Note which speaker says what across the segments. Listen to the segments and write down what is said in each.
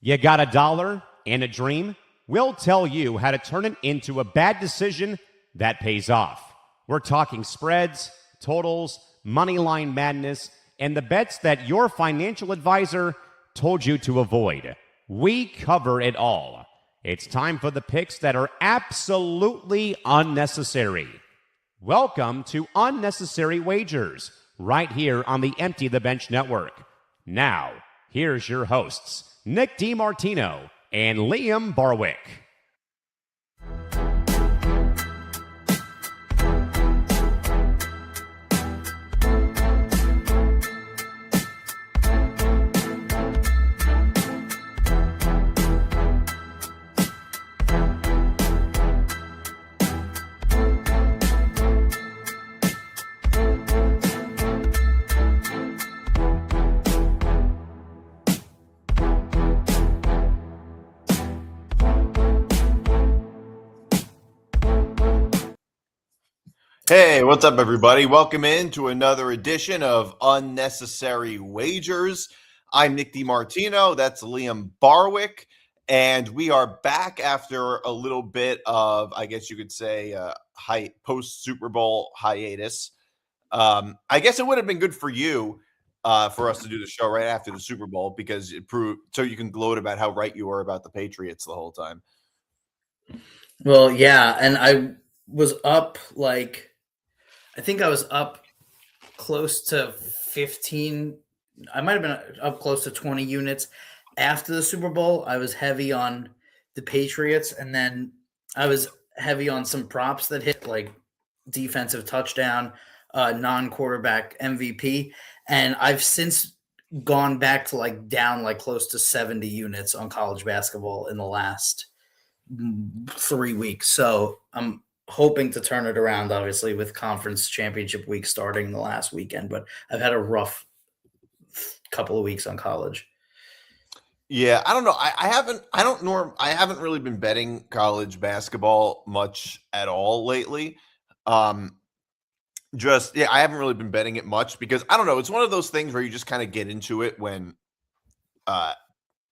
Speaker 1: You got a dollar and a dream? We'll tell you how to turn it into a bad decision that pays off. We're talking spreads, totals, money line madness, and the bets that your financial advisor told you to avoid. We cover it all. It's time for the picks that are absolutely unnecessary. Welcome to Unnecessary Wagers, right here on the Empty the Bench Network. Now, here's your hosts, Nick DiMartino and Liam Barwick.
Speaker 2: Hey, what's up, everybody? Welcome in to another edition of Unnecessary Wagers. I'm Nick DiMartino. That's Liam Barwick. And we are back after a little bit of, I guess you could say, post-Super Bowl hiatus. I guess it would have been good for you for us to do the show right after the Super Bowl because it proved so you can gloat about how right you were about the Patriots the whole time.
Speaker 3: Well, yeah, and I was up I think I was up close to 15. I might have been up close to 20 units after the Super Bowl. I was heavy on the Patriots, and then I was heavy on some props that hit, like defensive touchdown, non-quarterback MVP. And I've since gone back to down close to 70 units on college basketball in the last 3 weeks. So I'm hoping to turn it around, obviously, with conference championship week starting the last weekend, but I've had a rough couple of weeks on college.
Speaker 2: Yeah, I don't know. I haven't really been betting college basketball much at all lately. I haven't really been betting it much because I don't know. It's one of those things where you just kind of get into it when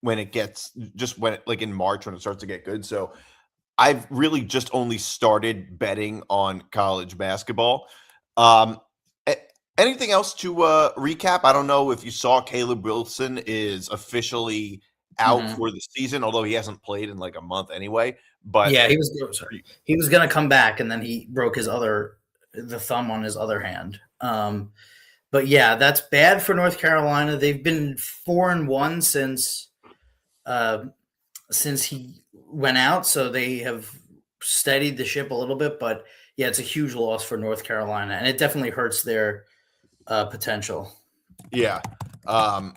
Speaker 2: it gets in March when it starts to get good. So I've really just only started betting on college basketball. Anything else to recap? I don't know if you saw Caleb Wilson is officially out for the season, although he hasn't played in a month anyway. But
Speaker 3: yeah, he was going to come back, and then he broke the thumb on his other hand. But yeah, that's bad for North Carolina. They've been 4-1 since he went out, so they have steadied the ship a little bit. But yeah, it's a huge loss for North Carolina, and it definitely hurts their potential.
Speaker 2: Yeah. No,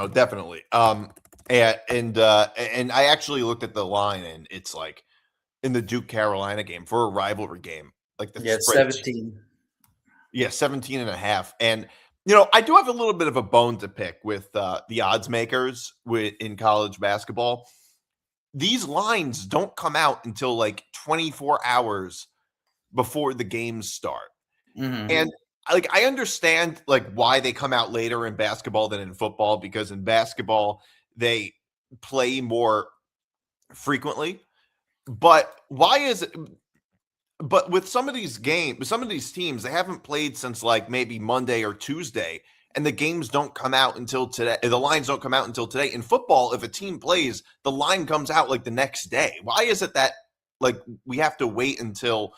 Speaker 2: definitely. And I actually looked at the line, and it's in the Duke Carolina game for a rivalry game,
Speaker 3: it's 17.
Speaker 2: Yeah, 17.5. And I do have a little bit of a bone to pick with the odds makers in college basketball. These lines don't come out until 24 hours before the games start.
Speaker 3: Mm-hmm.
Speaker 2: And I understand why they come out later in basketball than in football, because in basketball they play more frequently. But why is it? But with some of these teams, they haven't played since maybe Monday or Tuesday, and the games don't come out until today. The lines don't come out until today. In football, if a team plays, the line comes out the next day. Why is it that we have to wait until?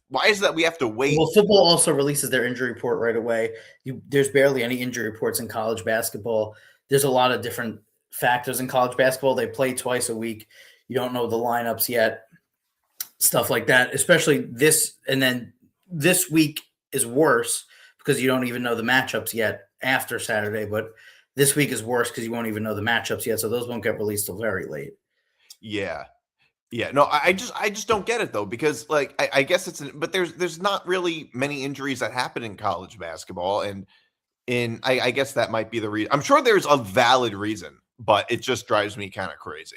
Speaker 2: Why is that we have to wait?
Speaker 3: Well, football also releases their injury report right away. There's barely any injury reports in college basketball. There's a lot of different factors in college basketball. They play twice a week. You don't know the lineups yet. Stuff like that, especially this. And then this week is worse because you don't even know the matchups yet after Saturday. But this week is worse because you won't even know the matchups yet. So those won't get released till very late.
Speaker 2: Yeah. Yeah. No, I just don't get it though, because I guess but there's not really many injuries that happen in college basketball. And I guess that might be the reason. I'm sure there's a valid reason, but it just drives me kind of crazy.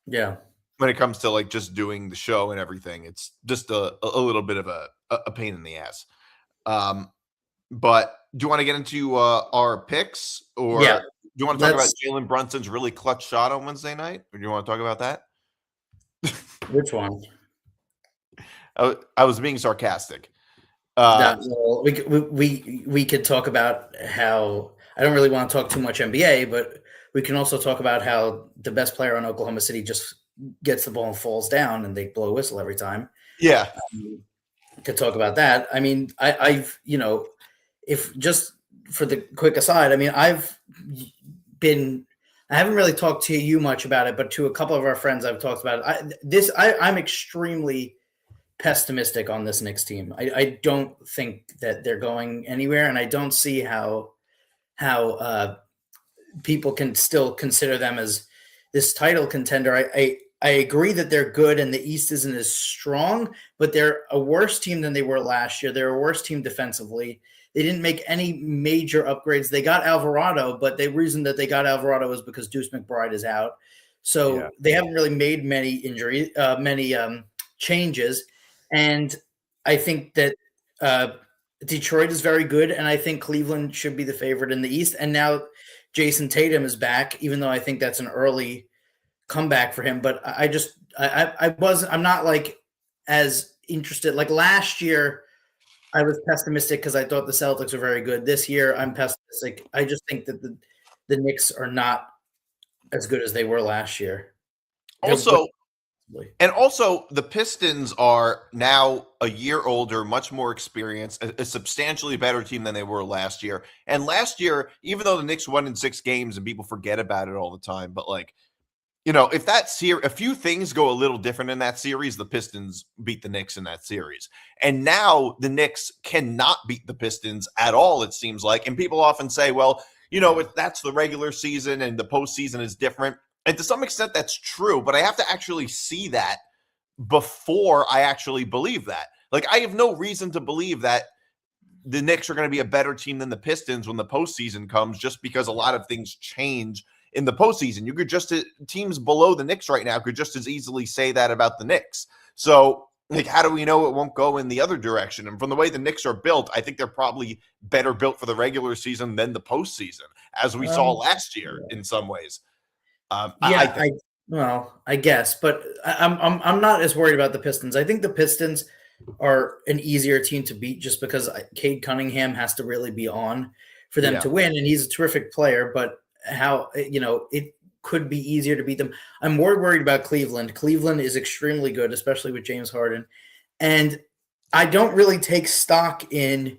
Speaker 3: Yeah.
Speaker 2: When it comes to just doing the show and everything, it's just a little bit of a pain in the ass. But do you want to get into our picks, or
Speaker 3: yeah.
Speaker 2: you want to talk about Jalen Brunson's really clutch shot on Wednesday night? Or do you want to talk about that?
Speaker 3: Which one?
Speaker 2: I was being sarcastic.
Speaker 3: Well, we could talk about how I don't really want to talk too much NBA, but we can also talk about how the best player on Oklahoma City just gets the ball and falls down, and they blow a whistle every time.
Speaker 2: Yeah,
Speaker 3: could talk about that. I mean, I've if just for the quick aside, I mean, I haven't really talked to you much about it, but to a couple of our friends, I've talked about it. I'm extremely pessimistic on this Knicks team. I don't think that they're going anywhere, and I don't see how people can still consider them as this title contender. I agree that they're good and the East isn't as strong, but they're a worse team than they were last year. They're a worse team defensively. They didn't make any major upgrades. They got Alvarado, but the reason that they got Alvarado was because Deuce McBride is out. So they haven't really made many changes. And I think that Detroit is very good, and I think Cleveland should be the favorite in the East. And now Jason Tatum is back, even though I think that's an early comeback for him. But I'm not like as interested. Like last year, I was pessimistic because I thought the Celtics were very good. This year, I'm pessimistic. I just think that the Knicks are not as good as they were last year.
Speaker 2: Also, the Pistons are now a year older, much more experienced, a substantially better team than they were last year. And last year, even though the Knicks won in 6 games and people forget about it all the time, but if a few things go a little different in that series, the Pistons beat the Knicks in that series. And now the Knicks cannot beat the Pistons at all, it seems like. And people often say, well, that's the regular season and the postseason is different. And to some extent, that's true, but I have to actually see that before I actually believe that. Like, I have no reason to believe that the Knicks are going to be a better team than the Pistons when the postseason comes, just because a lot of things change in the postseason. You could teams below the Knicks right now could just as easily say that about the Knicks. So, how do we know it won't go in the other direction? And from the way the Knicks are built, I think they're probably better built for the regular season than the postseason, as we saw last year in some ways. I
Speaker 3: guess, but I'm not as worried about the Pistons. I think the Pistons are an easier team to beat just because Cade Cunningham has to really be on for them to win, and he's a terrific player. But it could be easier to beat them. I'm more worried about Cleveland. Cleveland is extremely good, especially with James Harden, and I don't really take stock in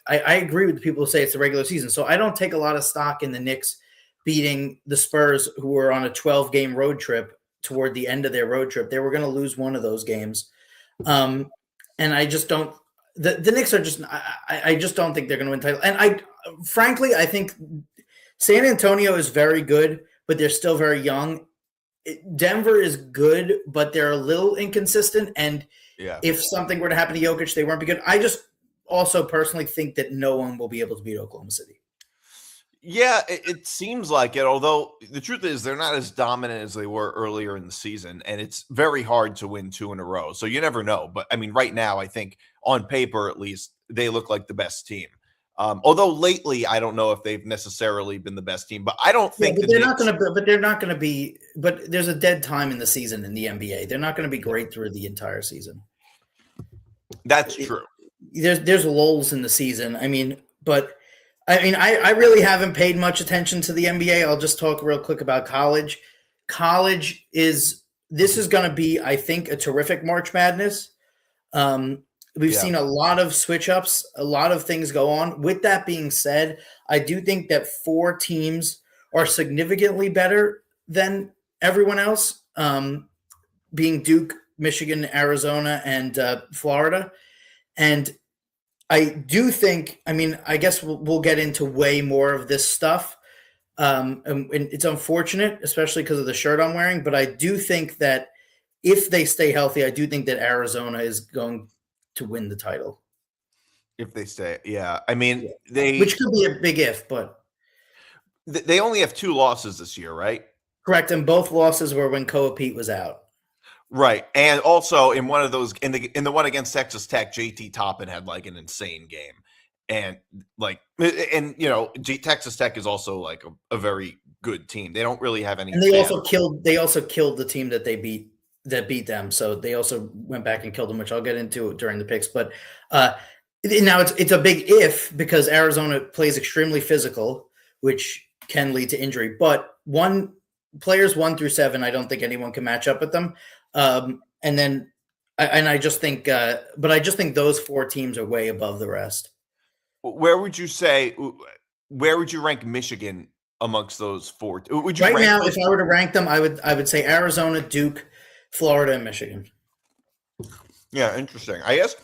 Speaker 3: I agree with the people who say it's the regular season, so I don't take a lot of stock in the Knicks beating the Spurs, who were on a 12-game road trip toward the end of their road trip. They were going to lose one of those games. And I just don't – the Knicks are just – I just don't think they're going to win title. And I think San Antonio is very good, but they're still very young. Denver is good, but they're a little inconsistent. And if something were to happen to Jokic, they won't be good. I just also personally think that no one will be able to beat Oklahoma City.
Speaker 2: Yeah, it seems like it, although the truth is they're not as dominant as they were earlier in the season, and it's very hard to win 2 in a row. So you never know. But, I mean, right now, I think on paper, at least, they look like the best team. Although lately, I don't know if they've necessarily been the best team. But I don't think
Speaker 3: but they're not going to be – but there's a dead time in the season in the NBA. They're not going to be great through the entire season.
Speaker 2: That's true.
Speaker 3: There's lulls in the season. I mean, I really haven't paid much attention to the NBA. I'll just talk real quick about college. This is going to be, I think, a terrific March Madness. We've seen a lot of switch ups, a lot of things go on. With that being said, I do think that 4 teams are significantly better than everyone else, being Duke, Michigan, Arizona, and Florida. And I do think, I guess we'll get into way more of this stuff. And it's unfortunate, especially because of the shirt I'm wearing. But I do think that if they stay healthy, I do think that Arizona is going to win the title.
Speaker 2: If they stay, which
Speaker 3: could be a big if, but
Speaker 2: they only have 2 losses this year, right?
Speaker 3: Correct. And both losses were when Koa Pete was out.
Speaker 2: Right. And also in one of those, in the one against Texas Tech, JT Toppin had an insane game. And Texas Tech is also like a very good team. They don't really have any.
Speaker 3: And they also killed the team that they beat them. So they also went back and killed them, which I'll get into during the picks. But now it's a big if, because Arizona plays extremely physical, which can lead to injury. But players 1 through 7, I don't think anyone can match up with them. I just think those 4 teams are way above the rest.
Speaker 2: Where would you rank Michigan amongst those 4? Would you
Speaker 3: right now, if I were to rank them, I would say Arizona, Duke, Florida, and Michigan.
Speaker 2: Yeah, interesting. I guess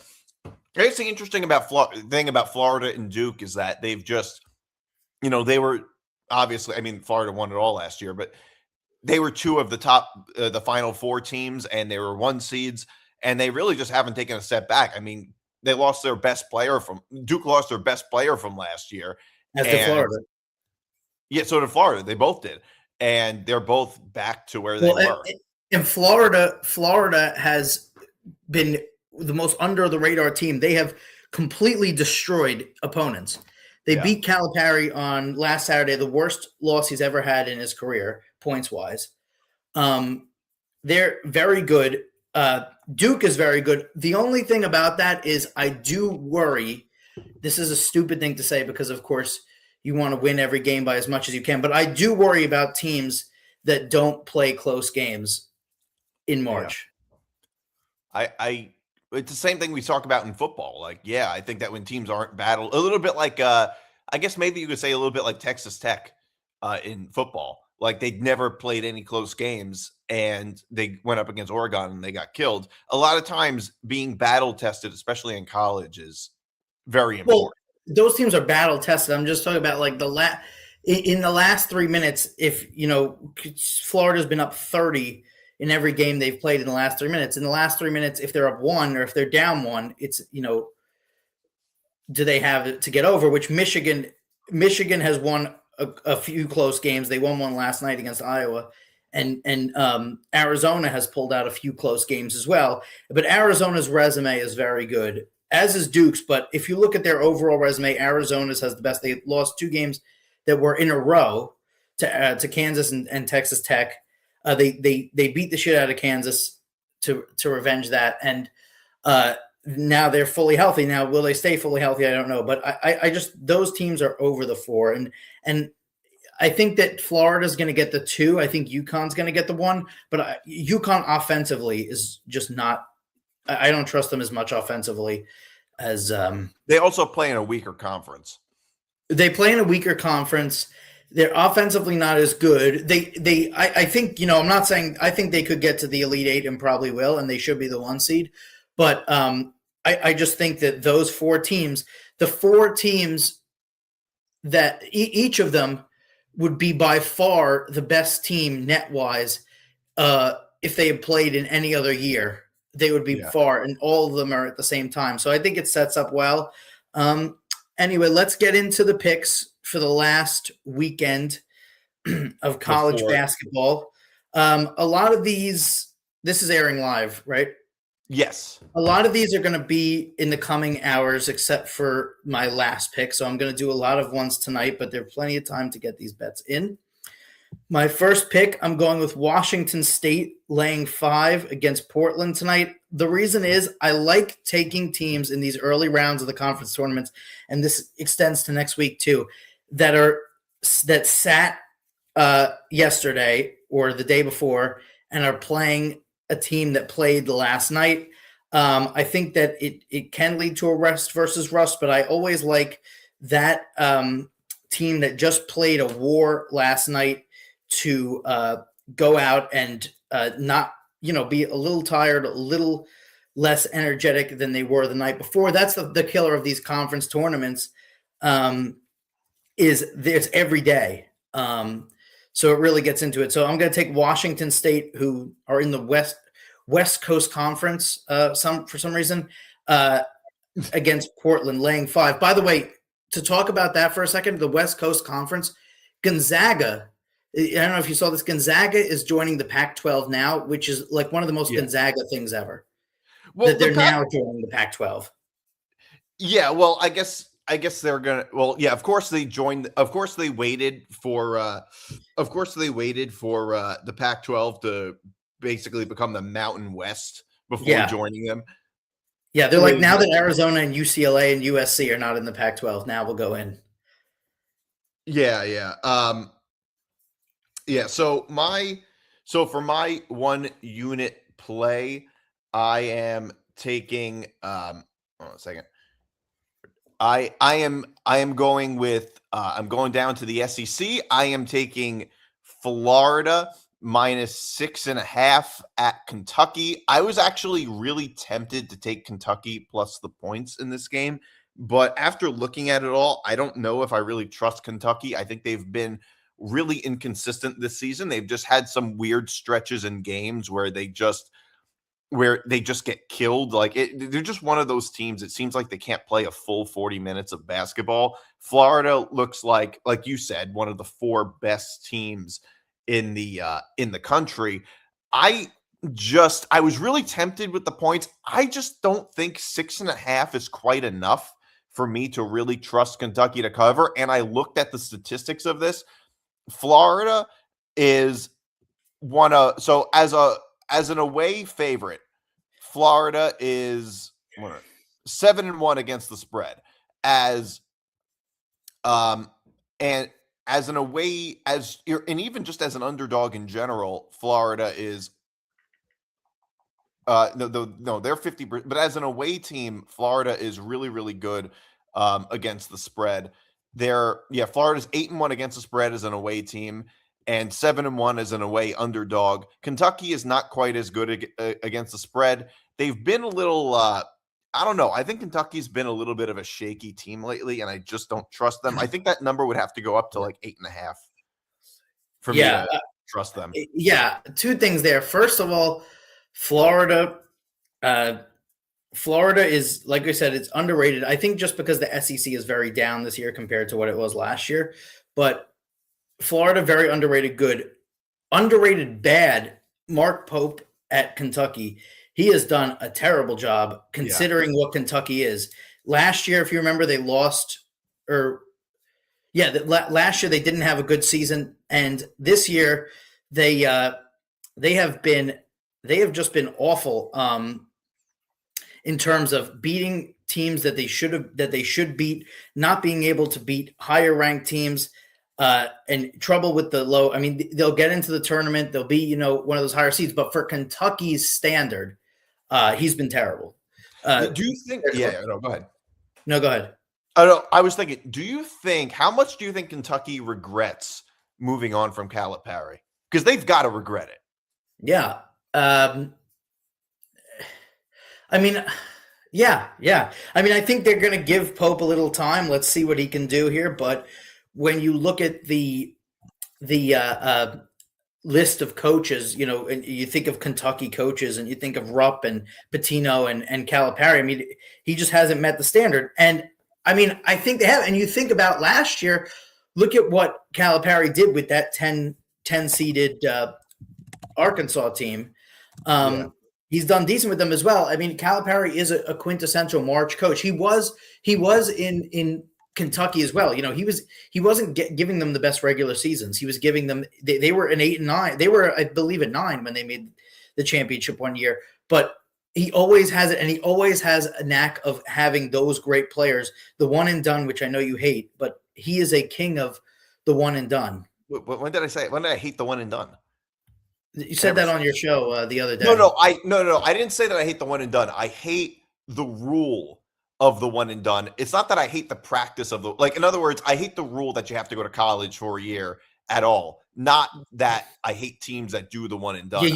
Speaker 2: the interesting thing about Florida and Duke is that they've just, they were obviously, I mean, Florida won it all last year, but they were 2 of the top, the Final 4 teams, and they were 1 seeds, and they really just haven't taken a step back. I mean, Duke lost their best player from last year.
Speaker 3: As did Florida.
Speaker 2: Yeah, so did Florida. They both did. And they're both back to where they were.
Speaker 3: And Florida has been the most under the radar team. They have completely destroyed opponents. They beat Calipari on last Saturday, the worst loss he's ever had in his career, points wise. They're very good. Duke is very good. The only thing about that is I do worry. This is a stupid thing to say because, of course, you want to win every game by as much as you can. But I do worry about teams that don't play close games in March.
Speaker 2: Yeah. It's the same thing we talk about in football. I think that when teams aren't battled, a little bit like, I guess maybe you could say a little bit like Texas Tech in football. Like they'd never played any close games and they went up against Oregon and they got killed. A lot of times being battle tested, especially in college, is very important.
Speaker 3: Well, those teams are battle tested. I'm just talking about like in the last 3 minutes, if Florida's been up 30 in every game they've played in the last 3 minutes. In the last 3 minutes, if they're up 1 or if they're down 1, it's, do they have it to get over? Which Michigan has won a few close games. They won one last night against Iowa, and Arizona has pulled out a few close games as well. But Arizona's resume is very good, as is Duke's. But if you look at their overall resume, Arizona's has the best. They lost 2 games that were in a row to Kansas and Texas Tech. They beat the shit out of Kansas to revenge that, and now they're fully healthy. Now, will they stay fully healthy? I don't know, but I just those teams are over the 4, and I think that Florida's going to get the 2. I think UConn's going to get the 1, but UConn offensively is just not. I don't trust them as much offensively as
Speaker 2: they also play in a weaker conference.
Speaker 3: They play in a weaker conference. They're offensively not as good. I think, I'm not saying I think they could get to the Elite 8 and probably will, and they should be the 1 seed. But I just think that those 4 teams, the 4 teams that each of them would be by far the best team net-wise if they had played in any other year. They would be far, and all of them are at the same time. So I think it sets up well. Anyway, let's get into the picks for the last weekend of college basketball. A lot of these, this is airing live, right?
Speaker 2: Yes.
Speaker 3: A lot of these are going to be in the coming hours, except for my last pick. So I'm going to do a lot of ones tonight, but there's plenty of time to get these bets in. My first pick, I'm going with Washington State laying 5 against Portland tonight. The reason is I like taking teams in these early rounds of the conference tournaments, and this extends to next week too, that sat yesterday or the day before and are playing a team that played the last night. I think that it can lead to a rest versus rust, but I always like that team that just played a war last night to go out and not, be a little tired, a little less energetic than they were the night before. That's the killer of these conference tournaments, is there's every day. So it really gets into it. So I'm going to take Washington State, who are in the West Coast Conference for some reason, against Portland, laying 5. By the way, to talk about that for a second, the West Coast Conference, Gonzaga, I don't know if you saw this, Gonzaga is joining the Pac-12 now, which is like one of the most Gonzaga things ever. Well, that they're now joining the Pac-12.
Speaker 2: Yeah, well, I guess I guess they're gonna. Well, yeah. Of course they joined. Of course they waited for. Of course they waited for the Pac-12 to basically become the Mountain West before joining them.
Speaker 3: Yeah, they're like, now that Arizona and UCLA and USC are not in the Pac-12, now we'll go in.
Speaker 2: Yeah. Yeah. So for my 1 unit play, I am taking. Hold on a second. I am going with I'm going down to the SEC. I am taking Florida -6.5 at Kentucky. I was actually really tempted to take Kentucky plus the points in this game, but after looking at it all, I don't know if I really trust Kentucky. I think they've been really inconsistent this season. They've just had some weird stretches in games where they just get killed. They're just one of those teams. It seems like they can't play a full 40 minutes of basketball. Florida looks like you said, one of the 4 best teams in the country. I was really tempted with the points. I just don't think 6.5 is quite enough for me to really trust Kentucky to cover. And I looked at the statistics of this. Florida is as an away favorite, Florida is 7-1 against the spread. And as an away, and even just as an underdog in general, Florida is no, they're 50%. But as an away team, Florida is really, really good against the spread. Florida's 8-1 against the spread as an away team, and 7-1 as an away underdog. Kentucky is not quite as good against the spread. They've been a little, I don't know. I think Kentucky's been a little bit of a shaky team lately, and I just don't trust them. I think that number would have to go up to like 8.5 for me to trust them.
Speaker 3: Yeah, 2 things there. First of all, Florida is, like I said, it's underrated. I think just because the SEC is very down this year compared to what it was last year, but Florida, very underrated good. Underrated bad, Mark Pope at Kentucky. He has done a terrible job considering what Kentucky is. Last year, if you remember, they lost last year they didn't have a good season. And this year they have just been awful in terms of beating teams that they should beat, not being able to beat higher ranked teams. And trouble with the low. I mean, they'll get into the tournament. They'll be, one of those higher seeds. But for Kentucky's standard, he's been terrible.
Speaker 2: Do you think? No, go ahead.
Speaker 3: No, go ahead.
Speaker 2: I was thinking. How much do you think Kentucky regrets moving on from Calipari? Because they've got to regret it.
Speaker 3: Yeah. I mean, yeah. I mean, I think they're going to give Pope a little time. Let's see what he can do here, but when you look at the list of coaches, and you think of Kentucky coaches and you think of Rupp and Pitino and Calipari, I mean, he just hasn't met the standard. And I mean, I think they have. And you think about last year, look at what Calipari did with that 10-seeded Arkansas team. He's done decent with them as well. I mean, Calipari is a quintessential March coach. He was in Kentucky as well. He wasn't giving them the best regular seasons. He was giving them, they were an 8 and 9. They were, I believe, at 9 when they made the championship one year, but he always has it. And he always has a knack of having those great players, the one and done, which I know you hate, but he is a king of the one and done.
Speaker 2: When did I hate the one and done?
Speaker 3: You said that on your show the other day.
Speaker 2: No. I didn't say that I hate the one and done. I hate the rule of the one and done. It's not that I hate the practice of in other words, I hate the rule that you have to go to college for a year at all. Not that I hate teams that do the one and done.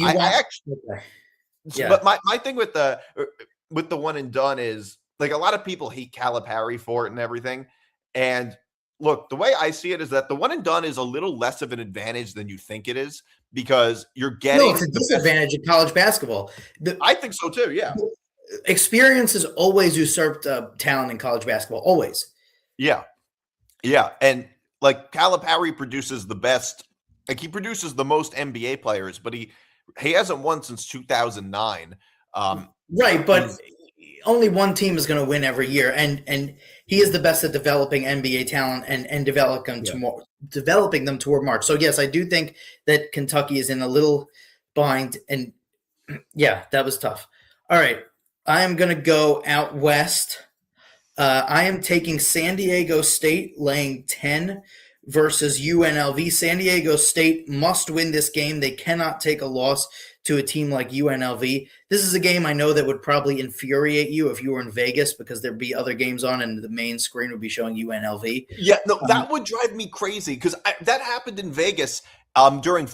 Speaker 2: But my thing with the one and done is a lot of people hate Calipari for it and everything. And look, the way I see it is that the one and done is a little less of an advantage than you think it is, because you're getting
Speaker 3: it's a disadvantage in college basketball.
Speaker 2: I think so too. Yeah.
Speaker 3: Experience has always usurped talent in college basketball. Always.
Speaker 2: Yeah. And Calipari produces the best, he produces the most NBA players, but he hasn't won since 2009.
Speaker 3: Right. But only one team is going to win every year, and he is the best at developing NBA talent and developing them toward March. So yes, I do think that Kentucky is in a little bind, and yeah, that was tough. All right, I am going to go out west. I am taking San Diego State laying 10 versus UNLV. San Diego State must win this game. They cannot take a loss to a team like UNLV. This is a game I know that would probably infuriate you if you were in Vegas, because there'd be other games on and the main screen would be showing UNLV.
Speaker 2: Yeah, no, that would drive me crazy, because that happened in Vegas during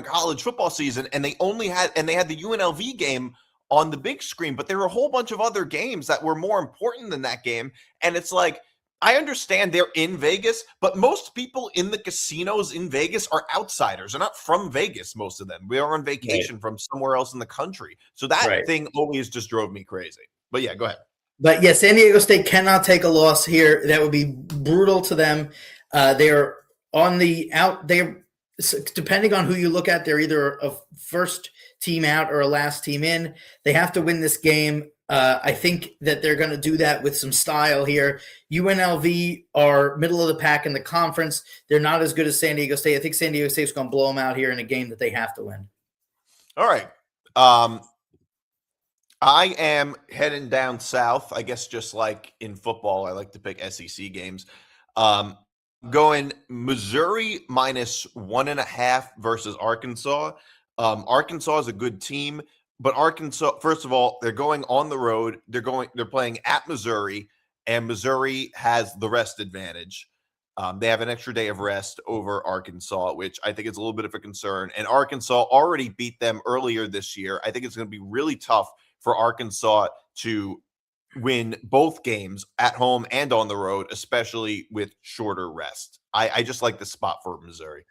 Speaker 2: college football season, and they had the UNLV game on the big screen, but there were a whole bunch of other games that were more important than that game. And it's like, I understand they're in Vegas, but most people in the casinos in Vegas are outsiders. They're not from Vegas, most of them. We are on vacation from somewhere else in the country. So that thing always just drove me crazy. But yeah, go ahead.
Speaker 3: But yeah, San Diego State cannot take a loss here. That would be brutal to them. They're on the out. They're, depending on who you look at, they're either a first team out or a last team in. They have to win this game. I think that they're going to do that with some style here. UNLV are middle of the pack in the conference. They're not as good as San Diego State. I think San Diego State's going to blow them out here in a game that they have to win.
Speaker 2: All right. I am heading down south. I guess just like in football, I like to pick SEC games. Going Missouri -1.5 versus Arkansas. Arkansas is a good team, but Arkansas, first of all, they're going on the road. They're playing at Missouri, and Missouri has the rest advantage. They have an extra day of rest over Arkansas, which I think is a little bit of a concern. And Arkansas already beat them earlier this year. I think it's going to be really tough for Arkansas to win both games at home and on the road, especially with shorter rest. I just like the spot for Missouri.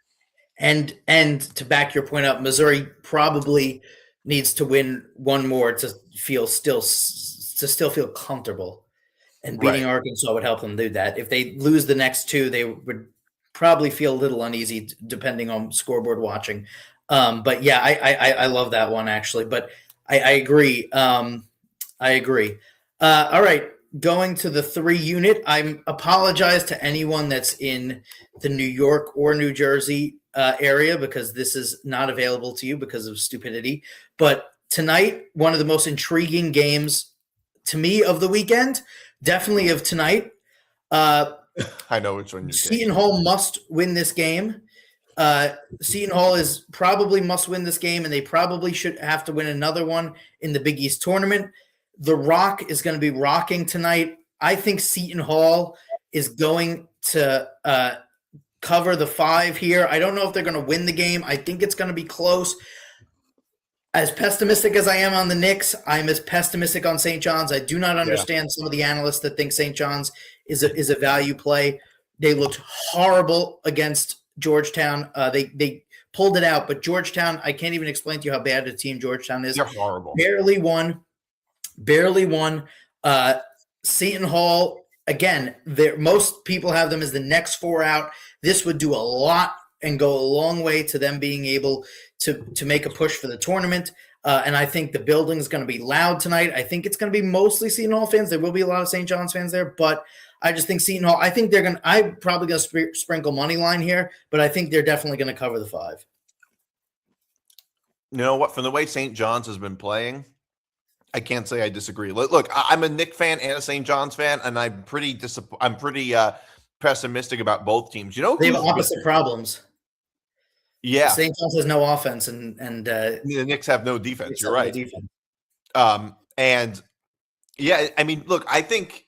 Speaker 2: And
Speaker 3: to back your point up, Missouri probably needs to win one more to still feel comfortable. And beating Arkansas would help them do that. If they lose the next two, they would probably feel a little uneasy depending on scoreboard watching. But yeah, I love that one actually. But I agree. I agree. All right. Going to the 3 unit. I apologize to anyone that's in the New York or New Jersey area, because this is not available to you because of stupidity. But tonight, one of the most intriguing games to me of the weekend, definitely of tonight.
Speaker 2: I know which one you're
Speaker 3: Seton
Speaker 2: taking.
Speaker 3: Hall must win this game. Seton Hall is probably must win this game, and they probably should have to win another one in the Big East tournament. The Rock is going to be rocking tonight. I think Seton Hall is going to cover the 5 here. I don't know if they're going to win the game. I think it's going to be close. As pessimistic as I am on the Knicks, I'm as pessimistic on St. John's. I do not understand some of the analysts that think St. John's is a value play. They looked horrible against Georgetown. They pulled it out, but Georgetown, I can't even explain to you how bad a team Georgetown is.
Speaker 2: They're horrible.
Speaker 3: Barely won. Seton Hall, again, most people have them as the next 4 out. This would do a lot and go a long way to them being able to make a push for the tournament. And I think the building is going to be loud tonight. I think it's going to be mostly Seton Hall fans. There will be a lot of St. John's fans there, but I just think Seton Hall, I'm probably going to sprinkle money line here, but I think they're definitely going to cover the 5.
Speaker 2: You know what? From the way St. John's has been playing, I can't say I disagree. Look, I'm a Knick fan and a St. John's fan, and I'm pretty pessimistic about both teams. You know,
Speaker 3: they have opposite problems.
Speaker 2: Yeah,
Speaker 3: St. John's has no offense, and
Speaker 2: the Knicks have no defense. You're right. And yeah, I mean, look, I think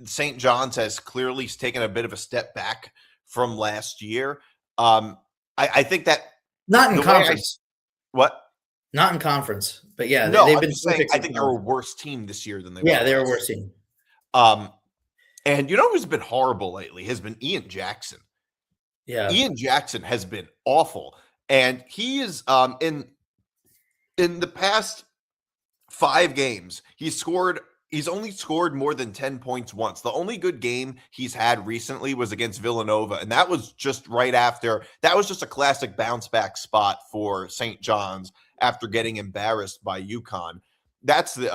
Speaker 2: St. John's has clearly taken a bit of a step back from last year. I think that
Speaker 3: not in conference.
Speaker 2: What?
Speaker 3: Not in conference, but yeah,
Speaker 2: no,
Speaker 3: they've been.
Speaker 2: Saying, I think they're a worse team this year than they were.
Speaker 3: Yeah, they're a worse team.
Speaker 2: And you know who's been horrible lately has been Ian Jackson.
Speaker 3: Yeah,
Speaker 2: Ian Jackson has been awful, and he is in the past 5 games he's only scored more than 10 points once. The only good game he's had recently was against Villanova, and that was just right after. That was just a classic bounce back spot for St. John's after getting embarrassed by UConn. that's the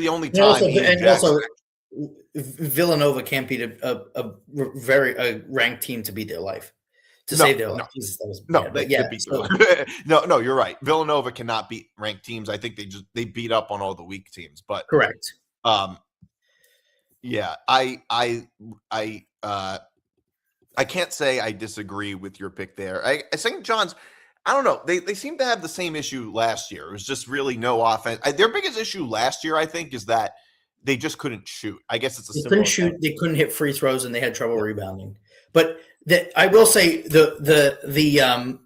Speaker 2: only
Speaker 3: And
Speaker 2: time.
Speaker 3: also, Villanova can't beat a very ranked team to beat their life. Save their life. Jesus, that was bad.
Speaker 2: They beat no, you're right. Villanova cannot beat ranked teams. I think they beat up on all the weak teams. But
Speaker 3: correct.
Speaker 2: Yeah, I can't say I disagree with your pick there. I think John's. I don't know. They seem to have the same issue last year. It was just really no offense. Their biggest issue last year, I think, is that they just couldn't shoot. I guess they
Speaker 3: couldn't shoot. They couldn't hit free throws, and they had trouble rebounding. But I will say the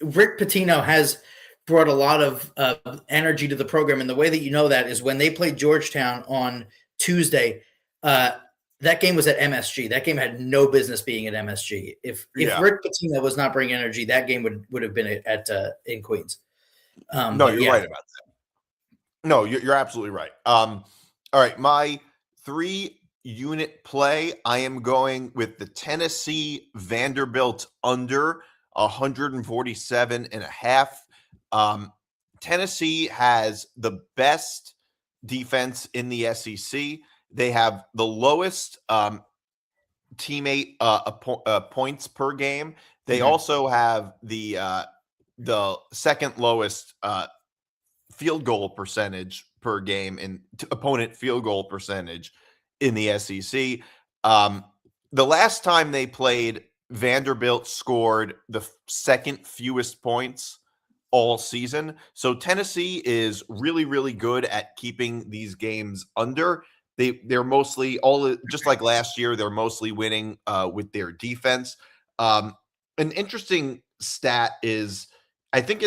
Speaker 3: Rick Pitino has brought a lot of energy to the program, and the way that you know that is when they played Georgetown on Tuesday. That game was at MSG. That game had no business being at MSG. If Rick Pitino was not bringing energy, that game would have been at in Queens.
Speaker 2: No, you're right about that. No, you're absolutely right. All right, my 3-unit play, I am going with the Tennessee Vanderbilt under 147.5. Tennessee has the best defense in the SEC. They have the lowest teammate points per game. They also have the second lowest field goal percentage per game and opponent field goal percentage in the SEC. The last time they played, Vanderbilt scored the second fewest points all season. So Tennessee is really, really good at keeping these games under. They're mostly just like last year. They're mostly winning with their defense. An interesting stat is, I think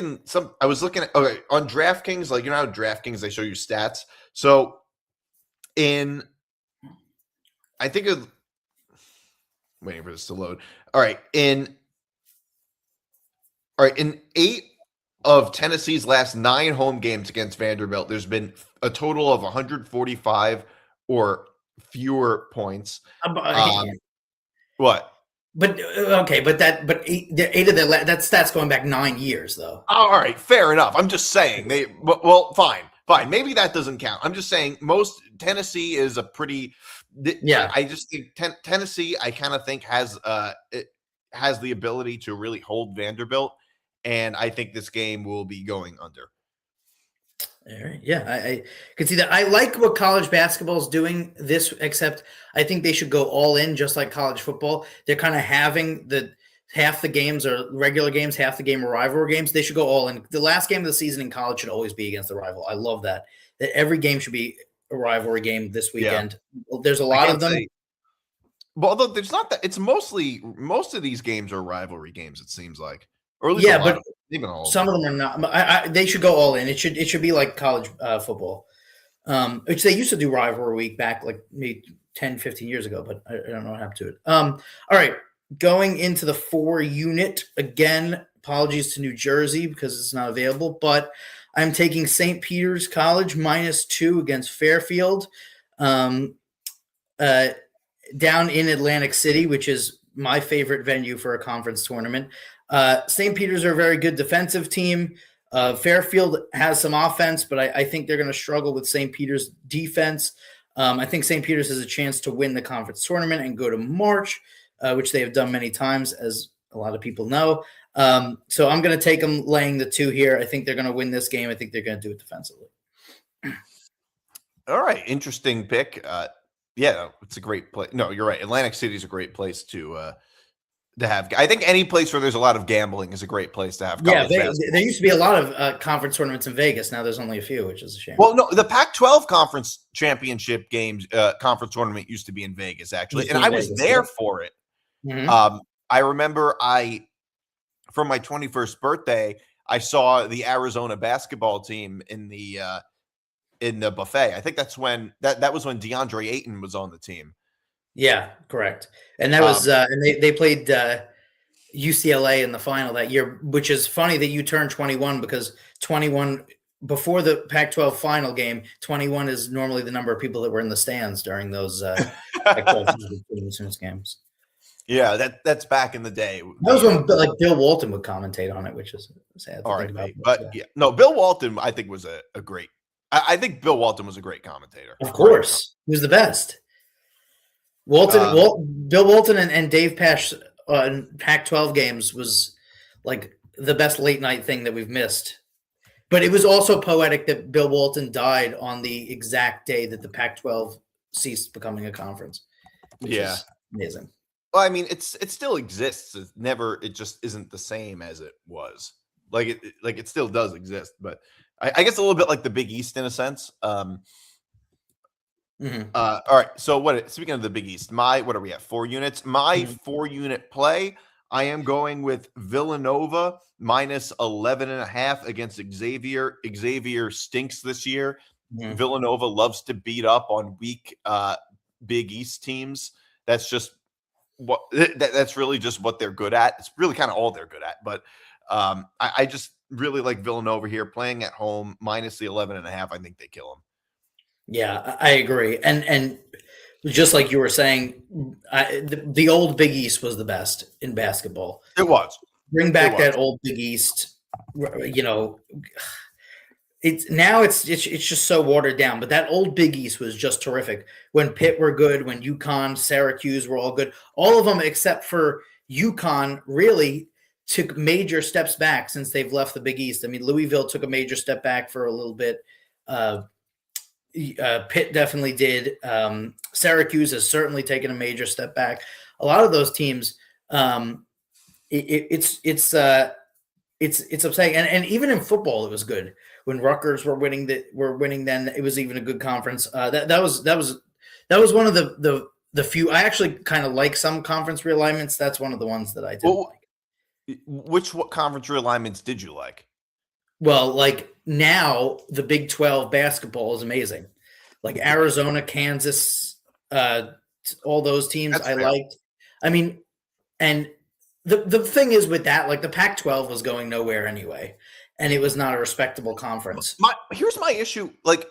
Speaker 2: I was looking at on DraftKings, like, you know how DraftKings, they show you stats. So waiting for this to load. All right. In 8 of Tennessee's last 9 home games against Vanderbilt, there's been a total of 145 or fewer points. What?
Speaker 3: But okay, but 8 of that stats going back 9 years though.
Speaker 2: All right, fair enough. I'm just saying fine. Maybe that doesn't count. I'm just saying Tennessee is a pretty. Yeah, I just think Tennessee, I kind of think has the ability to really hold Vanderbilt, and I think this game will be going under.
Speaker 3: All right. Yeah, I can see that. I like what college basketball is doing except I think they should go all in, just like college football. They're kind of having half the games are regular games, half the game are rivalry games. They should go all in. The last game of the season in college should always be against the rival. I love that every game should be a rivalry game this weekend. Yeah. There's a lot of them.
Speaker 2: Well, although there's not that, it's most of these games are rivalry games, it seems like. Or at least
Speaker 3: but even some of them are not. They should go all in. It should be like college football, which they used to do rivalry week back like maybe 10, 15 years ago, but I don't know what happened to it. All right, going into the 4-unit again. Apologies to New Jersey because it's not available, but I'm taking St. Peter's College -2 against Fairfield, down in Atlantic City, which is my favorite venue for a conference tournament. St. Peter's are a very good defensive team. Fairfield has some offense, but I think they're going to struggle with St. Peter's defense. I think St. Peter's has a chance to win the conference tournament and go to March, which they have done many times, as a lot of people know. So I'm going to take them laying the 2 here. I think they're going to win this game. I think they're going to do it defensively.
Speaker 2: All right. Interesting pick. Yeah, it's a great place. No, you're right. Atlantic City is a great place to have. I think any place where there's a lot of gambling is a great place to have.
Speaker 3: Yeah, there used to be a lot of conference tournaments in Vegas. Now there's only a few, which is a shame.
Speaker 2: Well, no, the Pac-12 conference championship games, conference tournament used to be in Vegas, actually, and I was there for it. Mm-hmm. I remember for my 21st birthday, I saw the Arizona basketball team in the buffet. I think that's when that was when DeAndre Ayton was on the team.
Speaker 3: Yeah, correct. And that was and they played UCLA in the final that year, which is funny that you turned 21 because 21 before the Pac-12 final game, 21 is normally the number of people that were in the stands during those Pac-12 games.
Speaker 2: Yeah, that's back in the day.
Speaker 3: That was when like Bill Walton would commentate on it, which is sad.
Speaker 2: All right, mate. But yeah, no, Bill Walton I think was a great I think Bill Walton was a great commentator.
Speaker 3: Of course, he was the best. Bill Walton and Dave Pasch in Pac-12 games was like the best late night thing that we've missed. But it was also poetic that Bill Walton died on the exact day that the Pac-12 ceased becoming a conference. Which is amazing.
Speaker 2: Well, I mean, it still exists. It just isn't the same as it was. It still does exist, but I guess a little bit like the Big East in a sense. All right. So speaking of the Big East, what are we at? 4 units. My 4-unit play, I am going with Villanova minus 11.5 against Xavier. Xavier stinks this year. Villanova loves to beat up on weak Big East teams. That's just that's really just what they're good at. It's really kind of all they're good at. But I just really like Villanova here playing at home minus the 11.5. I think they kill them.
Speaker 3: Yeah, I agree. And just like you were saying, the old Big East was the best in basketball.
Speaker 2: It was.
Speaker 3: Bring back that old Big East. You know, it's just so watered down. But that old Big East was just terrific. When Pitt were good, when UConn, Syracuse were all good. All of them except for UConn really took major steps back since they've left the Big East. I mean, Louisville took a major step back for a little bit. Pitt definitely did. Syracuse has certainly taken a major step back. A lot of those teams, it's upsetting. And even in football, it was good when Rutgers were winning. Then it was even a good conference. That was one of the few. I actually kind of like some conference realignments. That's one of the ones that I did like.
Speaker 2: What conference realignments did you like?
Speaker 3: Well, like now the Big 12 basketball is amazing. Like Arizona, Kansas, all those teams I liked. I mean, and the thing is with that, like the Pac-12 was going nowhere anyway, and it was not a respectable conference.
Speaker 2: Here's my issue. Like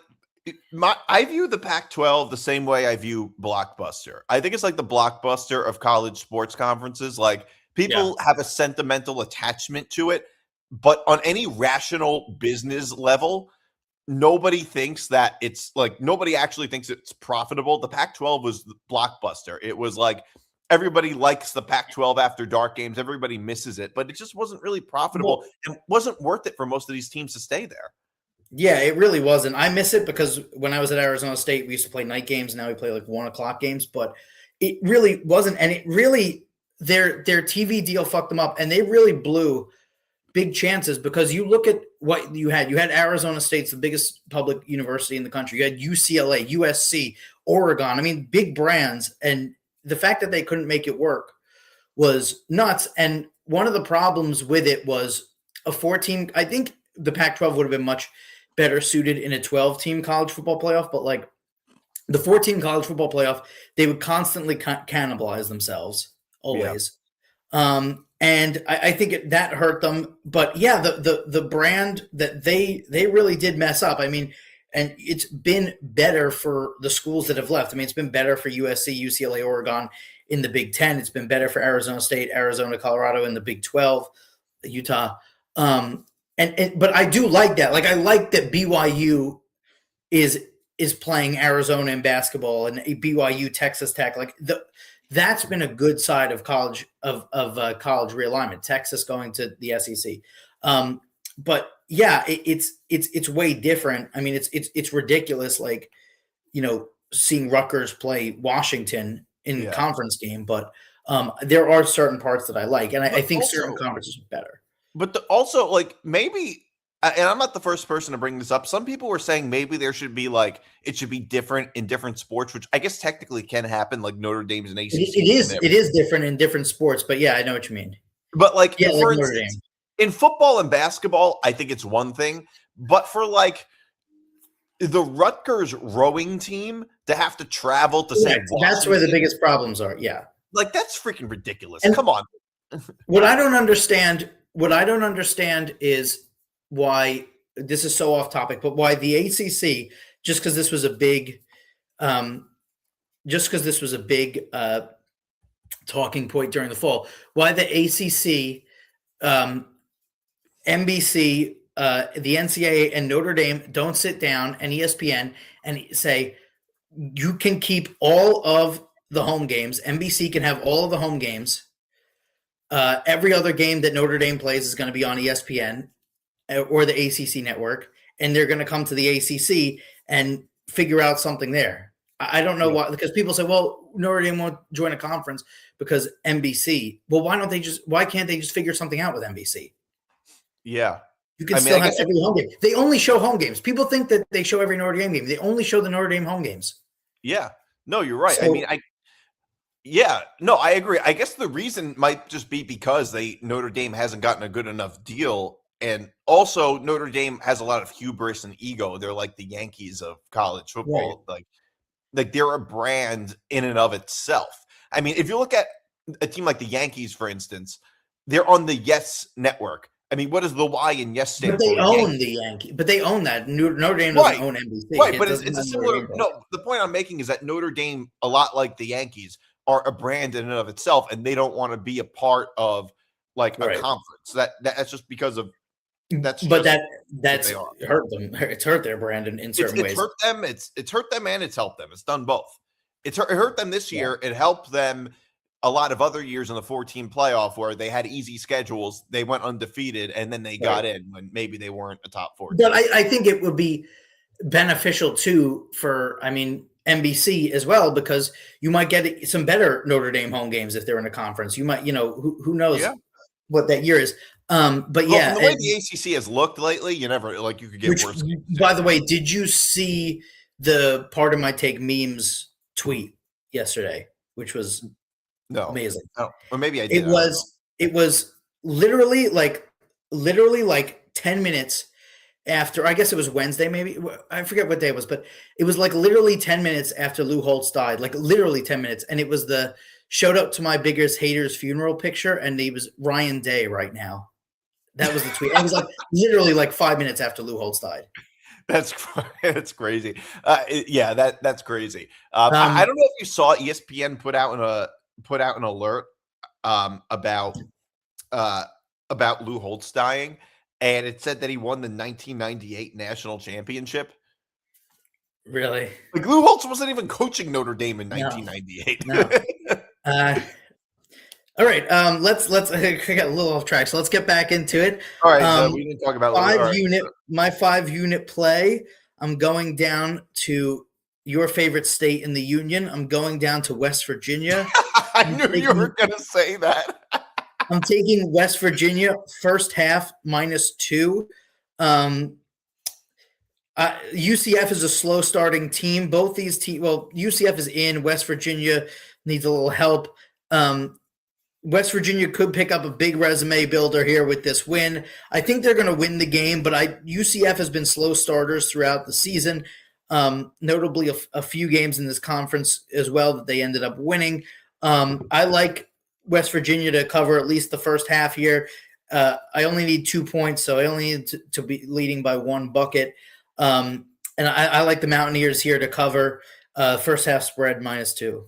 Speaker 2: I view the Pac-12 the same way I view Blockbuster. I think it's like the Blockbuster of college sports conferences. Like people have a sentimental attachment to it. But on any rational business level, nobody thinks that nobody actually thinks it's profitable. The Pac-12 was the Blockbuster. It was like everybody likes the Pac-12 after dark games. Everybody misses it, but it just wasn't really profitable and wasn't worth it for most of these teams to stay there.
Speaker 3: Yeah, it really wasn't. I miss it because when I was at Arizona State, we used to play night games. Now we play like 1:00 games, but it really wasn't. And it really, their TV deal fucked them up, and they really blew big chances because you look at what you had. You had Arizona State's the biggest public university in the country. You had UCLA, USC, Oregon. I mean, big brands. And the fact that they couldn't make it work was nuts. And one of the problems with it was a 4-team. I think the Pac-12 would have been much better suited in a 12-team college football playoff. But like the 4-team college football playoff, they would constantly cannibalize themselves always. Yeah. And I think that hurt them. But yeah, the brand that they really did mess up. I mean, and it's been better for the schools that have left. I mean, it's been better for USC, UCLA, Oregon in the Big Ten. It's been better for Arizona State, Arizona, Colorado in the Big 12, Utah. But I do like that. Like I like that BYU is playing Arizona in basketball and BYU, Texas Tech. Like that's been a good side of college college realignment. Texas going to the SEC, but yeah, it's way different. I mean, it's ridiculous. Like seeing Rutgers play Washington in conference game, but there are certain parts that I like, and I think certain conferences are better.
Speaker 2: But also, like maybe. And I'm not the first person to bring this up. Some people were saying maybe there should be it should be different in different sports, which I guess technically can happen. Like Notre Dame's an ACC.
Speaker 3: It is different in different sports, but yeah, I know what you mean.
Speaker 2: But for instance, in football and basketball, I think it's one thing. But for the Rutgers rowing team to have to travel to say
Speaker 3: that's where the biggest problems are. Yeah,
Speaker 2: that's freaking ridiculous. And come on.
Speaker 3: What I don't understand is why this is so off topic, but why the ACC, just because this was a big talking point during the fall, why the ACC, NBC, the NCAA and Notre Dame don't sit down and ESPN and say, you can keep all of the home games. NBC can have all of the home games. Every other game that Notre Dame plays is going to be on ESPN or the ACC network, and they're going to come to the ACC and figure out something there. I don't know why, because people say, well, Notre Dame won't join a conference because NBC. Well, why can't they just figure something out with NBC?
Speaker 2: Yeah.
Speaker 3: You can still have every home game. They only show home games. People think that they show every Notre Dame game. They only show the Notre Dame home games.
Speaker 2: Yeah. No, you're right.
Speaker 3: So,
Speaker 2: I agree. I guess the reason might just be because Notre Dame hasn't gotten a good enough deal. And also Notre Dame has a lot of hubris and ego. They're like the Yankees of college football.
Speaker 3: Right.
Speaker 2: Like they're a brand in and of itself. I mean, if you look at a team like the Yankees, for instance, they're on the Yes Network. I mean, what does the Y in Yes stand for?
Speaker 3: But they own the Yankees. But they own that. Notre Dame doesn't own NBC.
Speaker 2: Right, but it's a similar. No, the point I'm making is that Notre Dame, a lot like the Yankees, are a brand in and of itself, and they don't want to be a part of like a conference. That's just because of that's.
Speaker 3: But that's hurt them. It's hurt their brand in certain ways.
Speaker 2: It's hurt them. It's hurt them and it's helped them. It's done both. It hurt them this year. It helped them a lot of other years in the 14 playoff where they had easy schedules. They went undefeated, and then they got in when maybe they weren't a top 4.
Speaker 3: But I think it would be beneficial too for, NBC as well, because you might get some better Notre Dame home games if they're in a conference. You might, who knows what that year is. But the
Speaker 2: way the ACC has looked lately, you never you could get worse.
Speaker 3: By the way, did you see the Part of My Take memes tweet yesterday, which was amazing?
Speaker 2: No, or maybe I did.
Speaker 3: It was literally like 10 minutes after, I guess it was Wednesday, maybe. I forget what day it was, but it was like literally 10 minutes after Lou Holtz died, like literally 10 minutes. And it was the showed up to my biggest hater's funeral picture, and he was Ryan Day right now. That was the tweet. It was like literally like 5 minutes after Lou Holtz died.
Speaker 2: That's crazy. That's crazy. I don't know if you saw ESPN put out an alert about Lou Holtz dying. And it said that he won the 1998 national championship.
Speaker 3: Really?
Speaker 2: Like Lou Holtz wasn't even coaching Notre Dame in 1998.
Speaker 3: No. All right. Let's I got a little off track, so let's get back into it.
Speaker 2: All right. We didn't talk about
Speaker 3: my 5-unit play. I'm going down to your favorite state in the union. I'm going down to West Virginia.
Speaker 2: I knew you were going to say that.
Speaker 3: I'm taking West Virginia first half -2. UCF is a slow starting team. Both these teams, UCF is in. West Virginia needs a little help. West Virginia could pick up a big resume builder here with this win. I think they're going to win the game, but UCF has been slow starters throughout the season, notably a few games in this conference as well that they ended up winning. I like West Virginia to cover at least the first half here. I only need 2 points, so I only need to be leading by 1 bucket. And I like the Mountaineers here to cover first half spread -2.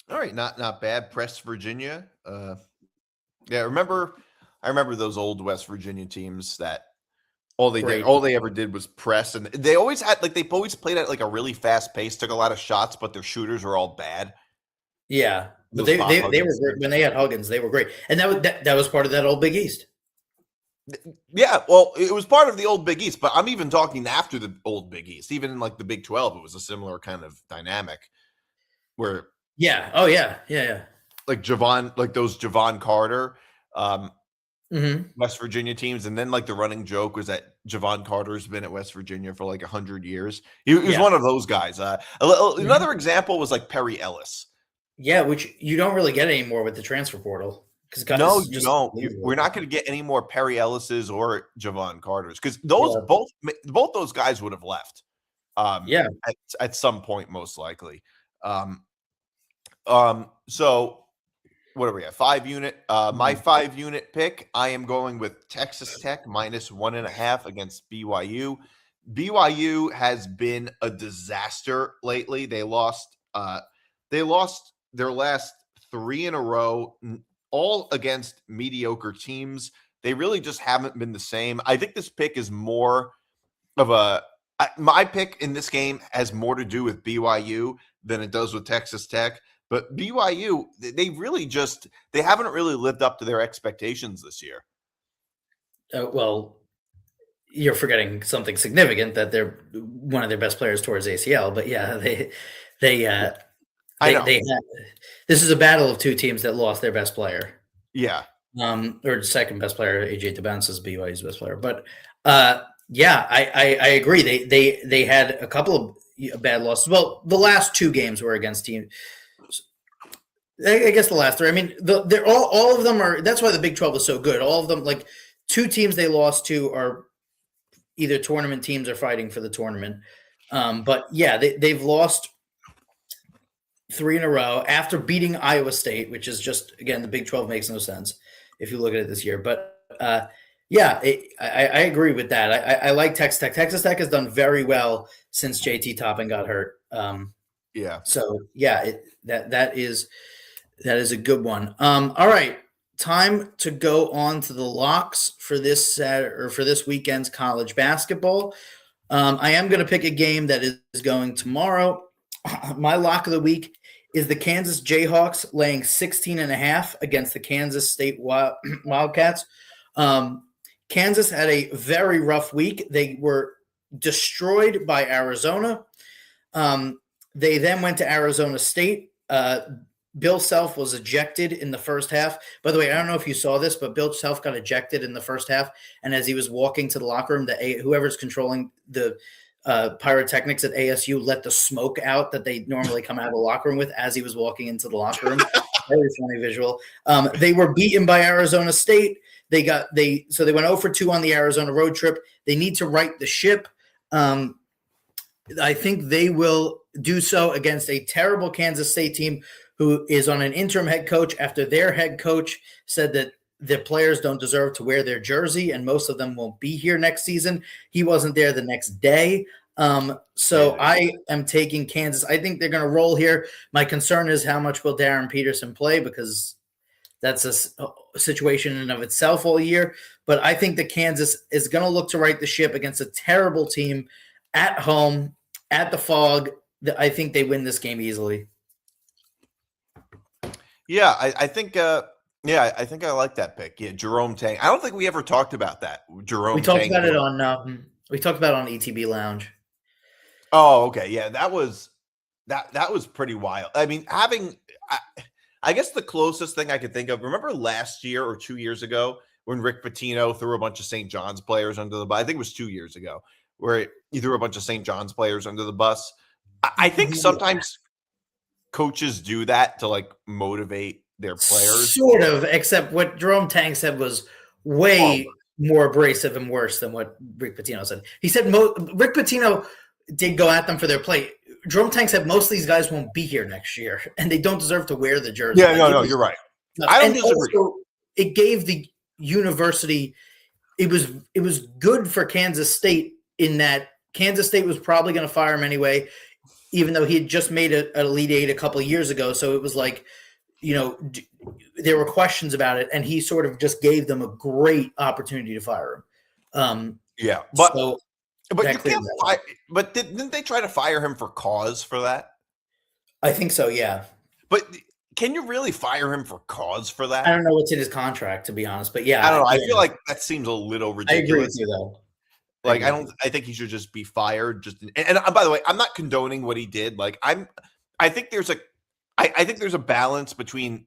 Speaker 2: All right, not bad. Press Virginia. I remember those old West Virginia teams that all they ever did was press, and they always had they've always played at like a really fast pace, took a lot of shots, but their shooters were all bad.
Speaker 3: Yeah. But they were great. When they had Huggins, they were great. And that was part of that old Big East.
Speaker 2: Yeah, well, it was part of the old Big East, but I'm even talking after the old Big East. Even in like the Big 12, it was a similar kind of dynamic where like those Javon Carter West Virginia teams, and then like the running joke was that Javon Carter's been at West Virginia for like 100 years. He was one of those guys. Another example was like Perry Ellis. Yeah,
Speaker 3: which you don't really get anymore with the transfer portal.
Speaker 2: No, you don't. We're not going to get any more Perry Ellis's or Javon Carter's because those both those guys would have left. At some point, most likely. So what are we at? 5-unit. My 5-unit pick. I am going with Texas Tech -1.5 against BYU. BYU has been a disaster lately. They lost their last 3 in a row, all against mediocre teams. they really just haven't been the same. I think this pick is more of my pick in this game has more to do with BYU than it does with Texas Tech. But BYU, they haven't really lived up to their expectations this year.
Speaker 3: Well, you're forgetting something significant, that they're one of their best players towards ACL. But yeah, this is a battle of two teams that lost their best player.
Speaker 2: Yeah.
Speaker 3: Or second best player. AJ DeBounce is BYU's best player. But yeah, I agree. They had a couple of bad losses. Well, the last two games were against teams. I guess the last three. I mean, they're all of them are. That's why the Big 12 is so good. All of them, like two teams they lost to, are either tournament teams or fighting for the tournament. But yeah, they've lost 3 in a row after beating Iowa State, which is just, again, the Big 12 makes no sense if you look at it this year. But yeah, I agree with that. I like Texas Tech. Texas Tech has done very well since JT Toppin got hurt.
Speaker 2: Yeah.
Speaker 3: So yeah, that is a good one. All right, time to go on to the locks for this Saturday, or for this weekend's college basketball. I am going to pick a game that is going tomorrow. My lock of the week is the Kansas Jayhawks laying 16.5 against the Kansas State Wildcats. Kansas had a very rough week. They were destroyed by Arizona. They then went to Arizona State. Bill Self was ejected in the first half. By the way, I don't know if you saw this, but Bill Self got ejected in the first half. And as he was walking to the locker room, whoever's controlling the pyrotechnics at ASU let the smoke out that they normally come out of the locker room with as he was walking into the locker room. Very funny visual. They were beaten by Arizona State. They went 0-2 on the Arizona road trip. They need to right the ship. I think they will do so against a terrible Kansas State team who is on an interim head coach after their head coach said that the players don't deserve to wear their jersey, and most of them won't be here next season. He wasn't there the next day. So I am taking Kansas. I think they're going to roll here. My concern is how much will Darren Peterson play, because that's a situation in and of itself all year. But I think that Kansas is going to look to right the ship against a terrible team at home, at the Fog. I think they win this game easily.
Speaker 2: Yeah, I think I think I like that pick. Yeah, Jerome Tang. I don't think we ever talked about that. Jerome.
Speaker 3: We talked about it on ETB Lounge.
Speaker 2: Oh, okay. Yeah, that was pretty wild. I mean, I guess the closest thing I could think of, remember last year or 2 years ago when Rick Pitino threw a bunch of St. John's players under the bus? I think it was 2 years ago where he threw a bunch of St. John's players under the bus. I think sometimes coaches do that to like motivate their players.
Speaker 3: Sort of, except what Jerome Tang said was way more abrasive and worse than what Rick Pitino said. He said Rick Pitino did go at them for their play. Jerome Tang said most of these guys won't be here next year, and they don't deserve to wear the jersey.
Speaker 2: Yeah, no, you're right. I don't disagree.
Speaker 3: Also, it gave the university. It was good for Kansas State in that Kansas State was probably going to fire him anyway, even though he had just made an Elite Eight a couple of years ago. So it was like, there were questions about it, and he sort of just gave them a great opportunity to fire him.
Speaker 2: Yeah, but you can't. But didn't they try to fire him for cause for that?
Speaker 3: I think so. Yeah,
Speaker 2: but can you really fire him for cause for that?
Speaker 3: I don't know what's in his contract, to be honest. But yeah,
Speaker 2: I don't know. I feel like that seems a little ridiculous.
Speaker 3: I agree with you, though.
Speaker 2: Like, I think he should just be fired. And by the way, I'm not condoning what he did. Like, I think there's a balance between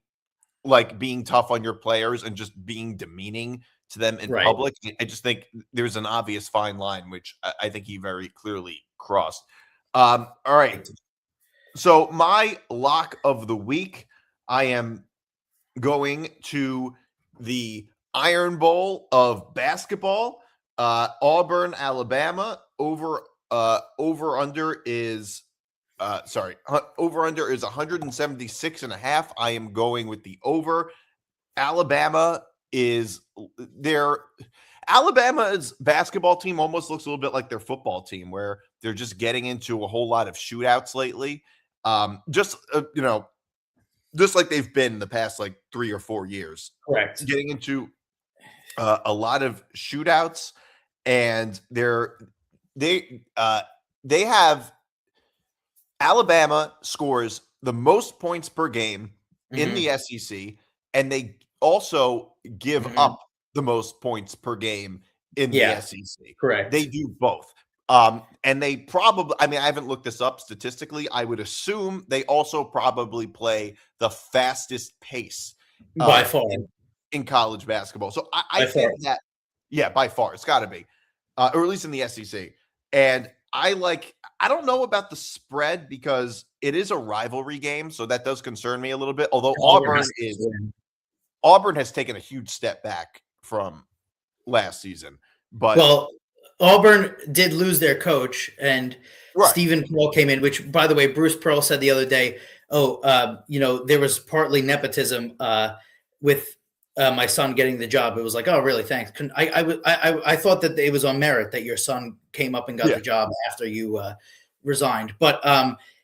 Speaker 2: like being tough on your players and just being demeaning to them in public. I just think there's an obvious fine line, which I think he very clearly crossed. All right. So my lock of the week, I am going to the Iron Bowl of basketball. Auburn, Alabama. Over under is 176.5. I am going with the over. Alabama's basketball team almost looks a little bit like their football team, where they're just getting into a whole lot of shootouts lately. Just like they've been the past like 3 or 4 years.
Speaker 3: Correct.
Speaker 2: Getting into a lot of shootouts, and they have Alabama scores the most points per game in the SEC, and they also give up the most points per game in the SEC.
Speaker 3: Correct.
Speaker 2: They do both. And they probably, I haven't looked this up statistically. I would assume they also probably play the fastest pace
Speaker 3: by far
Speaker 2: in college basketball. So I think that, by far, it's got to be, or at least in the SEC. And I don't know about the spread because it is a rivalry game, so that does concern me a little bit. Although Auburn has taken a huge step back from last season. But
Speaker 3: Auburn did lose their coach, and Stephen Pearl came in, which, by the way, Bruce Pearl said the other day, there was partly nepotism with my son getting the job. It was like, oh, really? Thanks. I thought that it was on merit that your son came up and got the job after you resigned. But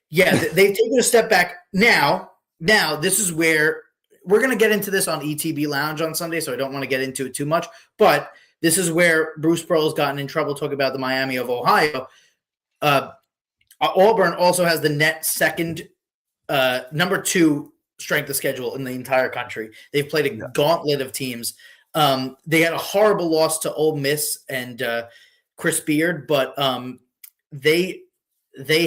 Speaker 3: they've taken a step back. Now, this is where we're going to get into this on ETB Lounge on Sunday, so I don't want to get into it too much. But this is where Bruce Pearl's gotten in trouble talking about the Miami of Ohio. Auburn also has the net second, number 2 strength of schedule in the entire country. They've played a gauntlet of teams. They had a horrible loss to Ole Miss and Chris Beard, but they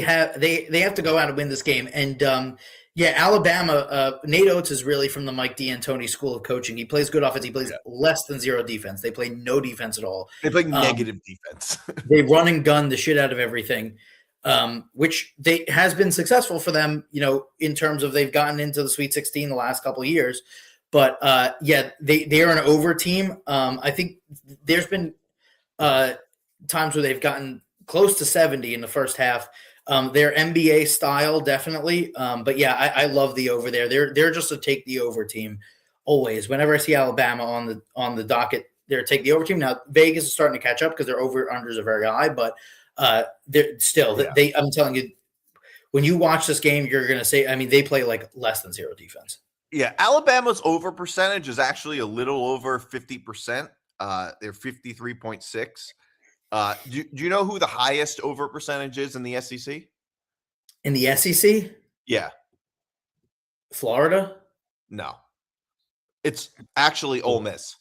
Speaker 3: have to go out and win this game. And Alabama, Nate Oats is really from the Mike D'Antoni school of coaching. He plays good offense. He plays less than zero defense. They play no defense at all.
Speaker 2: They play negative defense.
Speaker 3: They run and gun the shit out of everything, which has been successful for them, in terms of they've gotten into the Sweet 16 the last couple of years. But they are an over team. I think there's been times where they've gotten close to 70 in the first half. They're NBA style, definitely. But I love the over there. They're just a take the over team always. Whenever I see Alabama on the docket, they're take the over team. Now Vegas is starting to catch up because their over unders are very high, but they're still I'm telling you, when you watch this game, you're gonna say, they play like less than zero defense.
Speaker 2: Yeah, Alabama's over percentage is actually a little over 50%. They're 53.6. Do you know who the highest over percentage is in the SEC?
Speaker 3: In the SEC?
Speaker 2: Yeah.
Speaker 3: Florida?
Speaker 2: No. It's actually Ole Miss.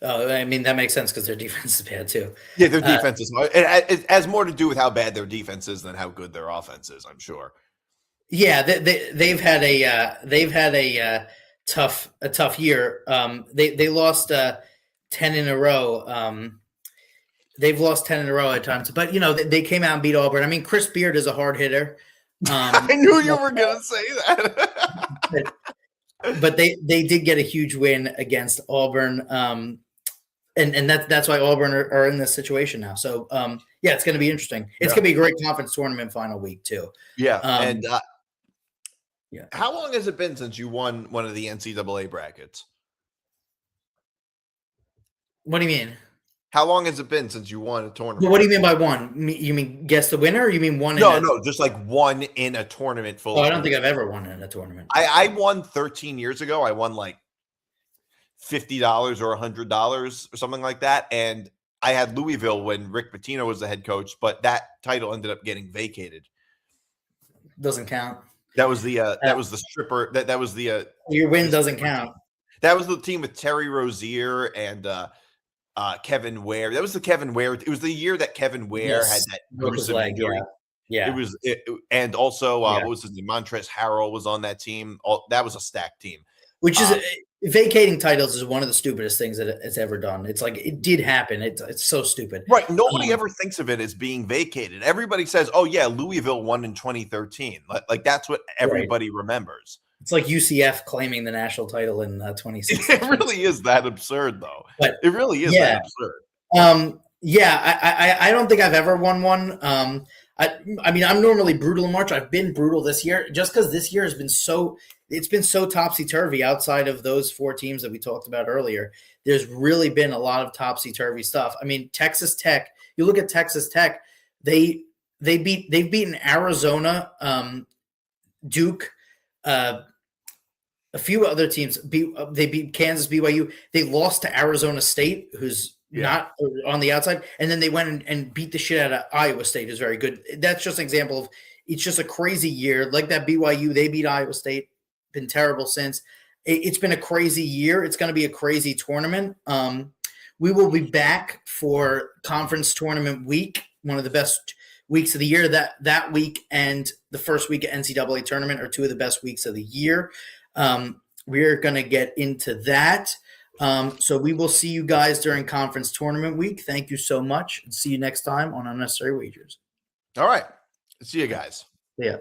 Speaker 3: Oh, that makes sense because their defense is bad too.
Speaker 2: Yeah, their defense is. It has more to do with how bad their defense is than how good their offense is, I'm sure.
Speaker 3: Yeah, they've had a tough year. They lost 10 in a row. They've lost 10 in a row at times, but they came out and beat Auburn. Chris Beard is a hard hitter.
Speaker 2: I knew you were going to say that.
Speaker 3: but they did get a huge win against Auburn, and that's why Auburn are in this situation now. So it's going to be interesting. It's going to be a great conference tournament final week too.
Speaker 2: Yeah, How long has it been since you won one of the NCAA brackets?
Speaker 3: What do you mean?
Speaker 2: How long has it been since you won a tournament?
Speaker 3: Well, what do you mean by one? You mean guess the winner, or you mean one?
Speaker 2: No, just like one in a tournament full.
Speaker 3: Oh, I don't think I've ever won in a tournament.
Speaker 2: I won 13 years ago. I won like $50 or $100 or something like that, and I had Louisville when Rick Pitino was the head coach, but that title ended up getting vacated.
Speaker 3: Doesn't count.
Speaker 2: That was the stripper. That was the
Speaker 3: your win doesn't count.
Speaker 2: That was the team with Terry Rozier and Kevin Ware. That was the Kevin Ware. It was the year that Kevin Ware had that gruesome injury.
Speaker 3: Yeah.
Speaker 2: And also what was his name? Montrezl Harrell was on that team. That was a stacked team.
Speaker 3: Which is vacating titles is one of the stupidest things that it's ever done. It's like it did happen. It's so stupid.
Speaker 2: Right. Nobody ever thinks of it as being vacated. Everybody says, "Oh yeah, Louisville won in 2013." Like that's what everybody remembers.
Speaker 3: It's like UCF claiming the national title in 2016.
Speaker 2: It really is that absurd, though. But it really is that absurd.
Speaker 3: I don't think I've ever won one. I'm normally brutal in March. I've been brutal this year just because this year has been so topsy-turvy outside of those 4 teams that we talked about earlier. There's really been a lot of topsy-turvy stuff. Texas Tech, you look at Texas Tech, they've beaten Arizona, Duke, a few other teams. They beat Kansas, BYU. They lost to Arizona State, who's not on the outside, and then they went and beat the shit out of Iowa State. Is very good. That's just an example of it's just a crazy year. Like that BYU, they beat Iowa State. Been terrible since. It's been a crazy year. It's going to be a crazy tournament. We will be back for conference tournament week, one of the best weeks of the year. That week and the first week of NCAA tournament are two of the best weeks of the year. We're going to get into that. So we will see you guys during conference tournament week. Thank you so much. And see you next time on Unnecessary Wagers.
Speaker 2: All right. See you guys.
Speaker 3: Yeah.